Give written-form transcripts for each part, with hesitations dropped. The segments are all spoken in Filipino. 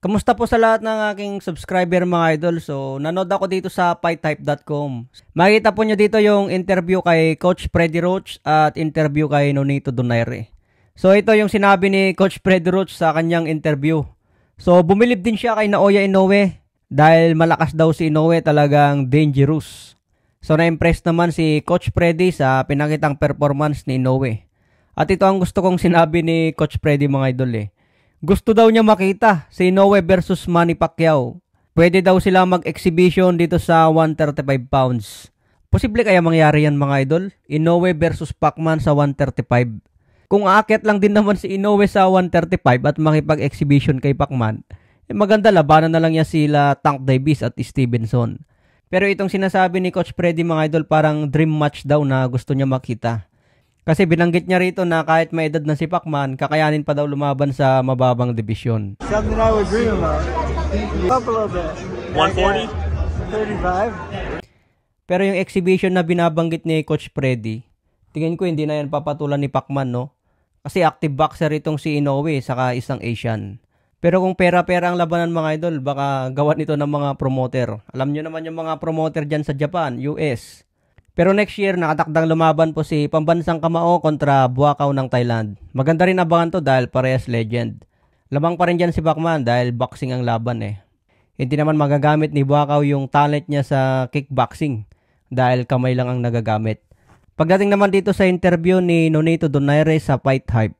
Kamusta po sa lahat ng aking subscriber mga idol? So, nanood ako dito sa fighthype.com. Makikita po nyo dito yung interview kay Coach Freddy Roach at interview kay Nonito Donaire. So, ito yung sinabi ni Coach Freddy Roach sa kanyang interview. So, bumilib din siya kay Naoya Inoue dahil malakas daw si Inoue, talagang dangerous. So, na-impress naman si Coach Freddy sa pinakitang performance ni Inoue. At ito ang gusto kong sinabi ni Coach Freddy mga idol Gusto daw niya makita si Inoue versus Manny Pacquiao. Pwede daw sila mag-exhibition dito sa 135 pounds. Posible kaya mangyari yan mga idol? Inoue versus Pacman sa 135. Kung aakyat lang din naman si Inoue sa 135 at makipag-exhibition kay Pacman, maganda labanan na lang niya sila Tank Davis at Stevenson. Pero itong sinasabi ni Coach Freddy mga idol, parang dream match daw na gusto niya makita. Kasi binanggit niya rito na kahit may edad na si Pacman, kakayanin pa daw lumaban sa mababang dibisyon. Something I would dream about. Up a little bit. 140? 35. Pero yung exhibition na binabanggit ni Coach Freddy, tingin ko hindi na yan papatulan ni Pacman, no? Kasi active boxer itong si Inoue, saka isang Asian. Pero kung pera-pera ang labanan mga idol, baka gawan ito ng mga promoter. Alam nyo naman yung mga promoter dyan sa Japan, US. Pero next year, nakatakdang lumaban po si Pambansang Kamao kontra Buakaw ng Thailand. Maganda rin abangan to dahil parehas legend. Lamang pa rin dyan si Pacman dahil boxing ang laban Hindi naman magagamit ni Buakaw yung talent niya sa kickboxing dahil kamay lang ang nagagamit. Pagdating naman dito sa interview ni Nonito Donaire sa Fight Hype,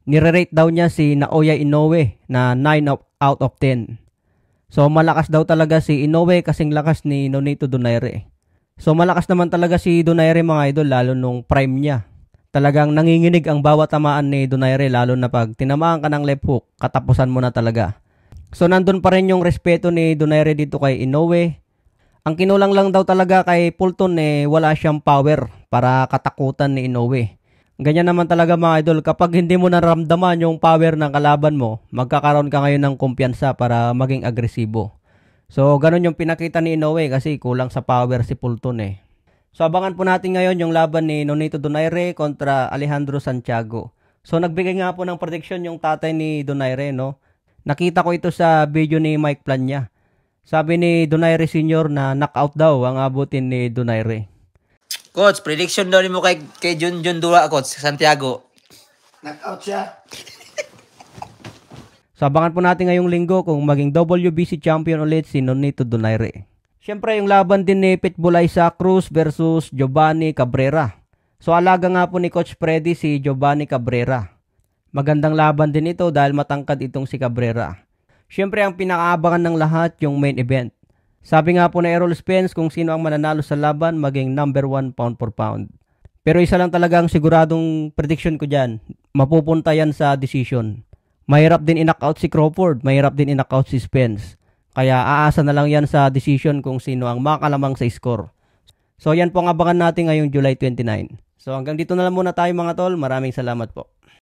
nire-rate daw niya si Naoya Inoue na 9 out of 10. So malakas daw talaga si Inoue kasing lakas ni Nonito Donaire. So malakas naman talaga si Donaire mga idol lalo nung prime niya. Talagang nanginginig ang bawat tamaan ni Donaire lalo na pag tinamaan ka ng left hook, katapusan mo na talaga. So nandun pa rin yung respeto ni Donaire dito kay Inoue. Ang kinulang lang daw talaga kay Fulton wala siyang power para katakutan ni Inoue. Ganyan naman talaga mga idol, kapag hindi mo naramdaman yung power ng kalaban mo, magkakaroon ka ngayon ng kumpiyansa para maging agresibo. So, ganun yung pinakita ni Inoue kasi kulang sa power si Fulton So, abangan po natin ngayon yung laban ni Nonito Donaire kontra Alejandro Santiago. So, nagbigay nga po ng prediction yung tatay ni Donaire, no? Nakita ko ito sa video ni Mike Plania. Sabi ni Donaire Sr. na knockout daw ang abutin ni Donaire. Coach, prediction daw mo kay Junjun Dua, Coach, Santiago. Knockout siya. So, abangan po natin ngayong linggo kung maging WBC champion ulit si Nonito Donaire. Siyempre, yung laban din ni Pitbull Isaac Cruz versus Giovanni Cabrera. So, alaga nga po ni Coach Freddy si Giovanni Cabrera. Magandang laban din ito dahil matangkad itong si Cabrera. Siyempre, ang pinakaabangan ng lahat yung main event. Sabi nga po na Errol Spence kung sino ang mananalo sa laban maging number 1 pound for pound. Pero isa lang talagang siguradong prediction ko dyan. Mapupunta yan sa decision. Mahirap din i-knockout si Crawford, mahirap din i-knockout si Spence. Kaya aasa na lang yan sa decision kung sino ang makalamang sa score. So yan po ang abangan natin ngayong July 29. So hanggang dito na lang muna tayo mga tol. Maraming salamat po.